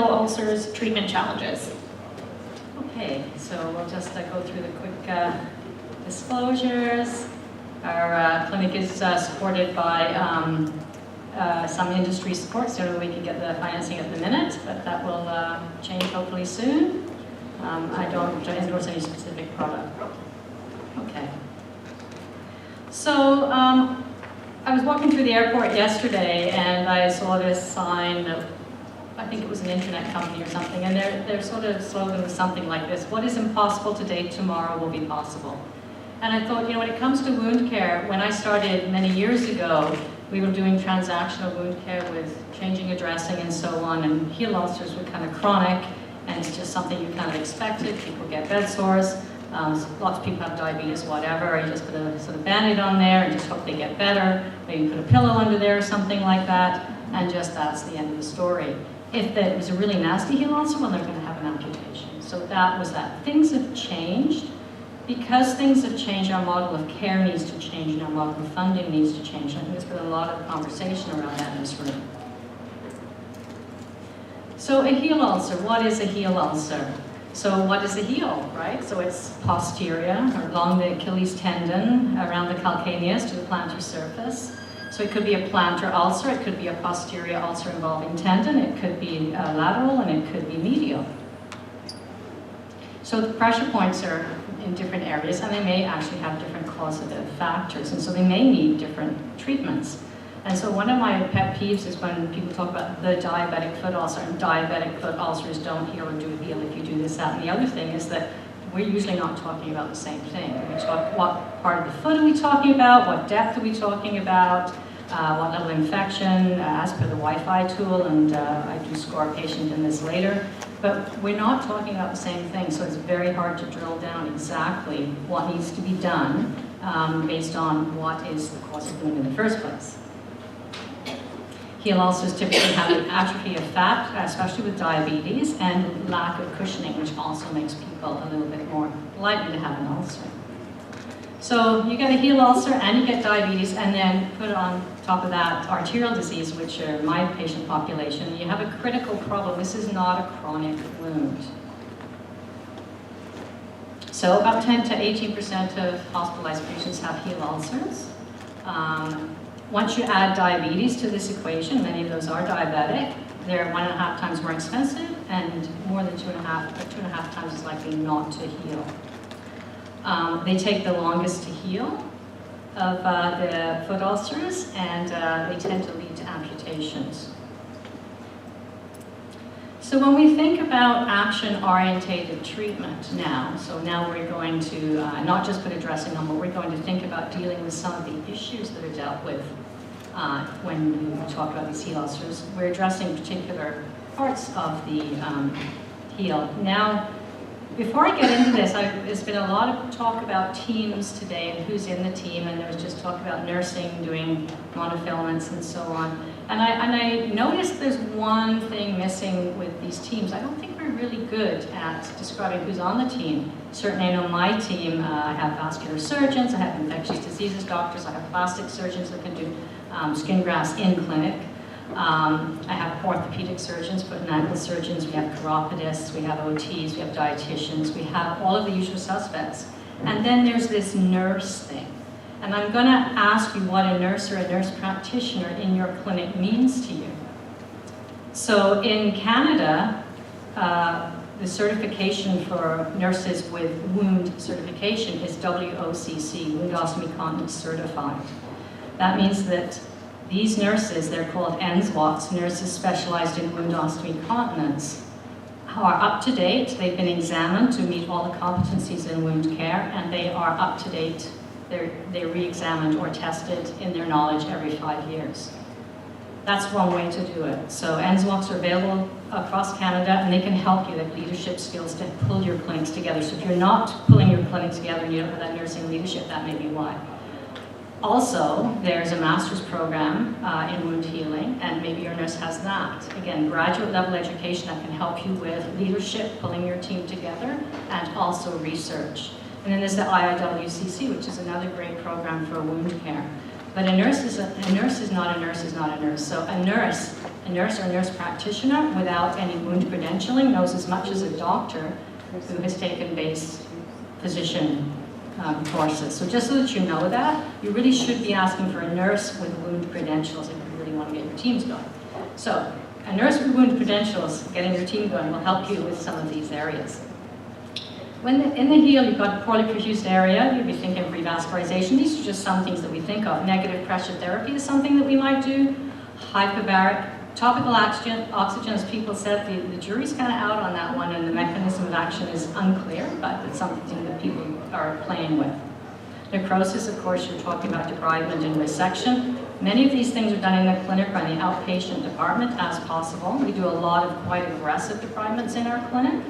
heel ulcers treatment challenges. Okay, so we'll just go through the quick disclosures. Our clinic is supported by some industry support, so we can get the financing at the minute, but that will change hopefully soon. I don't endorse any specific product. Okay. So I was walking through the airport yesterday and I saw this sign that I think it was an internet company or something, and their sort of slogan was something like this: what is impossible today, tomorrow will be possible. And I thought, you know, when it comes to wound care, when I started many years ago, we were doing transactional wound care with changing a dressing and so on, and heel ulcers were kind of chronic, and it's just something you kind of expected. People get bed sores, lots of people have diabetes, whatever, you just put a sort of Band-Aid on there and just hope they get better, maybe put a pillow under there or something like that, and just that's the end of the story. If it was a really nasty heel ulcer, well, they're going to have an amputation. So that was that. Things have changed. Because things have changed, our model of care needs to change and our model of funding needs to change. I think there's been a lot of conversation around that in this room. So a heel ulcer, what is a heel ulcer? So what is a heel, right? So it's posterior, or along the Achilles tendon, around the calcaneus to the plantar surface. So it could be a plantar ulcer, it could be a posterior ulcer involving tendon, it could be lateral, and it could be medial. So the pressure points are in different areas, and they may actually have different causative factors, and so they may need different treatments. And so one of my pet peeves is when people talk about the diabetic foot ulcer, and diabetic foot ulcers don't heal or do heal if you do this, that, and the other thing is that we're usually not talking about the same thing. We talk, what part of the foot are we talking about, what depth are we talking about, what level of infection, as per the Wi-Fi tool, and I do score a patient in this later. But we're not talking about the same thing, so it's very hard to drill down exactly what needs to be done based on what is the cause of wound in the first place. Heel ulcers typically have an atrophy of fat, especially with diabetes, and lack of cushioning, which also makes people a little bit more likely to have an ulcer. So you get a heel ulcer and you get diabetes, and then put on top of that arterial disease, which are my patient population. You have a critical problem. This is not a chronic wound. So about 10 to 18% of hospitalized patients have heel ulcers. Once you add diabetes to this equation, many of those are diabetic, they're 1.5 times more expensive, and more than 2.5 times as likely not to heal. They take the longest to heal of the foot ulcers, and they tend to lead to amputations. So when we think about action-orientated treatment now, so now we're going to not just put a dressing on, but we're going to think about dealing with some of the issues that are dealt with when we talk about these heel ulcers. We're addressing particular parts of the heel. Now, before I get into this, there's been a lot of talk about teams today and who's in the team, and there was just talk about nursing, doing monofilaments and so on. And I noticed there's one thing missing with these teams. I don't think we're really good at describing who's on the team. Certainly I know my team, I have vascular surgeons, I have infectious diseases doctors, I have plastic surgeons that can do skin grafts in clinic. I have orthopedic surgeons, foot and ankle surgeons, we have chiropodists, we have OTs, we have dietitians, we have all of the usual suspects. And then there's this nurse thing. And I'm going to ask you what a nurse or a nurse practitioner in your clinic means to you. So in Canada, the certification for nurses with wound certification is WOCC, Wound Ostomy Continence Certified. That means that these nurses, they're called MClScWH, nurses specialized in wound ostomy continence, are up to date. They've been examined to meet all the competencies in wound care, and they are up to date. They're re-examined or tested in their knowledge every 5 years. That's one way to do it. So MClScWHs are available across Canada, and they can help you. They have leadership skills to pull your clinics together. So if you're not pulling your clinics together and you don't have that nursing leadership, that may be why. Also, there's a master's program in wound healing, and maybe your nurse has that. Again, graduate level education that can help you with leadership, pulling your team together, and also research. And then there's the IIWCC, which is another great program for wound care. But a nurse is not a nurse is not a nurse. So a nurse A nurse or nurse practitioner without any wound credentialing knows as much as a doctor who has taken base physician courses. So just so that you know that, you really should be asking for a nurse with wound credentials if you really want to get your teams going. So a nurse with wound credentials, getting your team going, will help you with some of these areas. In the heel, you've got a poorly perfused area, you'd be thinking of revascularization. These are just some things that we think of. Negative pressure therapy is something that we might do. Hyperbaric. Topical oxygen, as people said, the jury's kind of out on that one, and the mechanism of action is unclear, but it's something that people are playing with. Necrosis, of course, you're talking about debridement and resection. Many of these things are done in the clinic or in the outpatient department as possible. We do a lot of quite aggressive debridements in our clinic.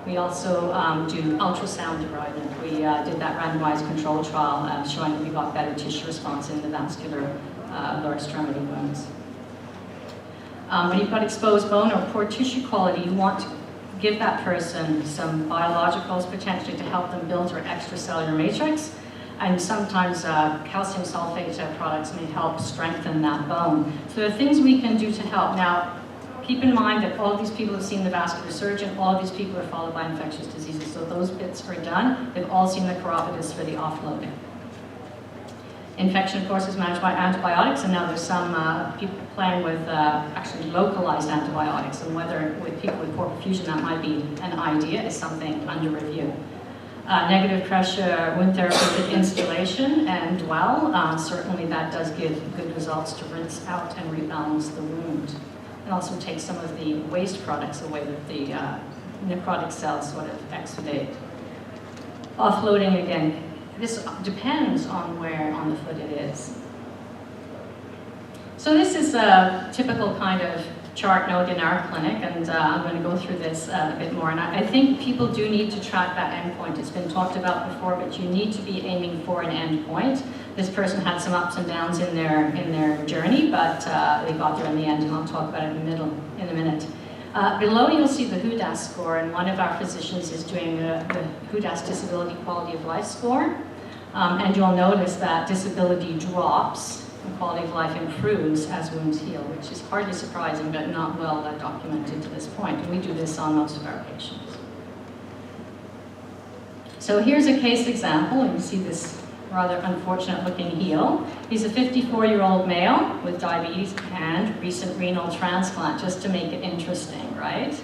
We also do ultrasound debridement. We did that randomized control trial showing that we got better tissue response in the vascular lower extremity wounds. When you've got exposed bone or poor tissue quality, you want to give that person some biologicals potentially to help them build their extracellular matrix. And sometimes calcium sulfate products may help strengthen that bone. So there are things we can do to help. Now, keep in mind that all of these people have seen the vascular surgeon, all of these people are followed by infectious diseases. So those bits are done. They've all seen the chiropodist for the offloading. Infection, of course, is managed by antibiotics, and now there's some people playing with actually localized antibiotics, and whether with people with poor perfusion that might be an idea is something under review. Negative pressure wound therapy with installation and dwell, certainly that does give good results to rinse out and rebalance the wound. And also take some of the waste products away that the necrotic cells sort of exudate. Offloading, again, this depends on where on the foot it is. So this is a typical kind of chart note in our clinic, and I'm going to go through this a bit more. And I think people do need to track that endpoint. It's been talked about before, but you need to be aiming for an endpoint. This person had some ups and downs in their journey, but they got there in the end, and I'll talk about it in a minute. Below you'll see the HUDAS score, and one of our physicians is doing the HUDAS Disability Quality of Life score. And you'll notice that disability drops and quality of life improves as wounds heal, which is hardly surprising but not well documented to this point. And we do this on most of our patients. So here's a case example, and you see this rather unfortunate looking heel. He's a 54-year-old male with diabetes and recent renal transplant, just to make it interesting, right?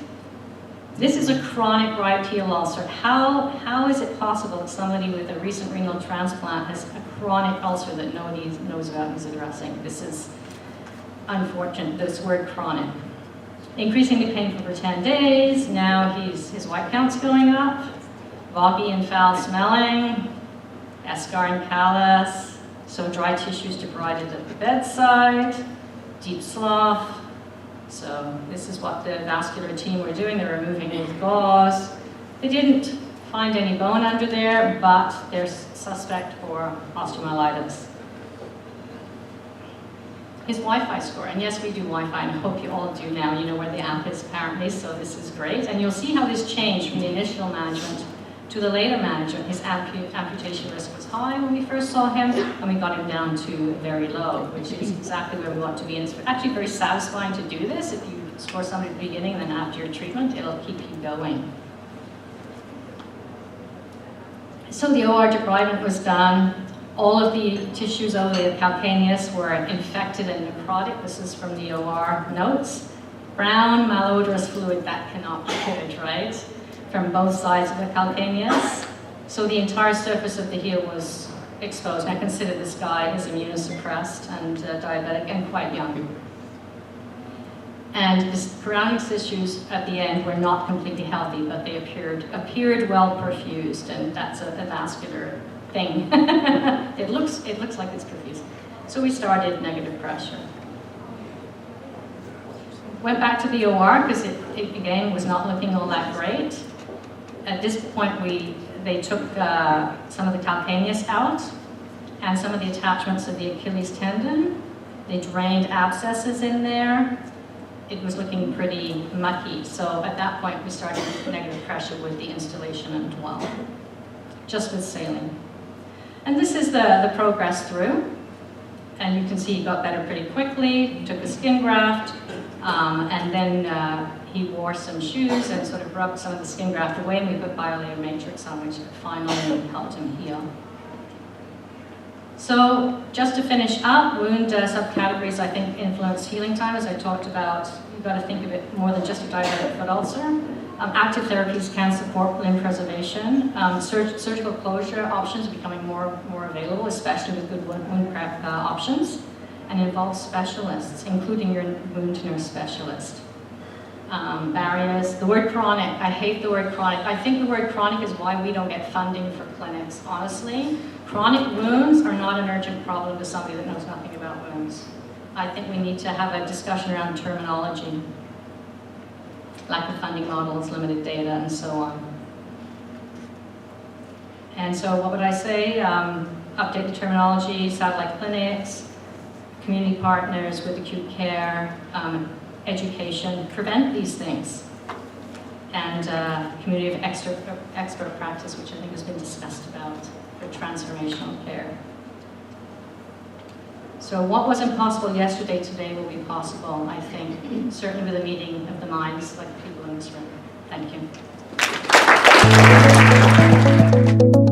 This is a chronic right heel ulcer. How is it possible that somebody with a recent renal transplant has a chronic ulcer that nobody knows about and is addressing? This is unfortunate, this word chronic. Increasingly painful for 10 days. Now his white count's going up. Voppy and foul smelling. Eschar and callus. So dry tissues debrided at the bedside. Deep slough. So this is what the vascular team were doing. They're removing it with gauze. They didn't find any bone under there, but they're suspect for osteomyelitis. His Wi-Fi score, and yes, we do Wi-Fi, and I hope you all do now. You know where the app is apparently, so this is great. And you'll see how this changed from the initial management to the later management. His amputation risk was high when we first saw him, and we got him down to very low, which is exactly where we want to be. And it's actually very satisfying to do this. If you score somebody at the beginning and then after your treatment, it'll keep you going. So the OR debridement was done. All of the tissues over the calcaneus were infected and necrotic. This is from the OR notes. Brown, malodorous fluid, that cannot be good, right? From both sides of the calcaneus. So the entire surface of the heel was exposed. Now consider this guy is immunosuppressed and diabetic and quite young. And the surrounding tissues at the end were not completely healthy, but they appeared well perfused, and that's a vascular thing. it looks like it's perfused. So we started negative pressure. Went back to the OR because it again was not looking all that great. At this point, they took some of the calcaneus out and some of the attachments of the Achilles tendon. They drained abscesses in there. It was looking pretty mucky. So at that point, we started negative pressure with the installation and dwell, just with saline. And this is the progress through. And you can see he got better pretty quickly, took a skin graft, and then he wore some shoes and sort of rubbed some of the skin graft away, and we put biolayer matrix on, which finally helped him heal. So just to finish up, wound subcategories I think influence healing time. As I talked about, you've got to think of it more than just a diabetic foot ulcer. Active therapies can support limb preservation. Surgical closure options are becoming more available, especially with good wound prep options, and involves specialists, including your wound nurse specialist. Barriers, the word chronic, I hate the word chronic. I think the word chronic is why we don't get funding for clinics, honestly. Chronic wounds are not an urgent problem to somebody that knows nothing about wounds. I think we need to have a discussion around terminology, lack of funding models, limited data, and so on. And so what would I say? Update the terminology, satellite clinics, community partners with acute care, education, prevent these things, and community of expert practice, which I think has been discussed about for transformational care. So what was impossible yesterday, today will be possible, I think, certainly with a meeting of the minds like the people in this room. Thank you.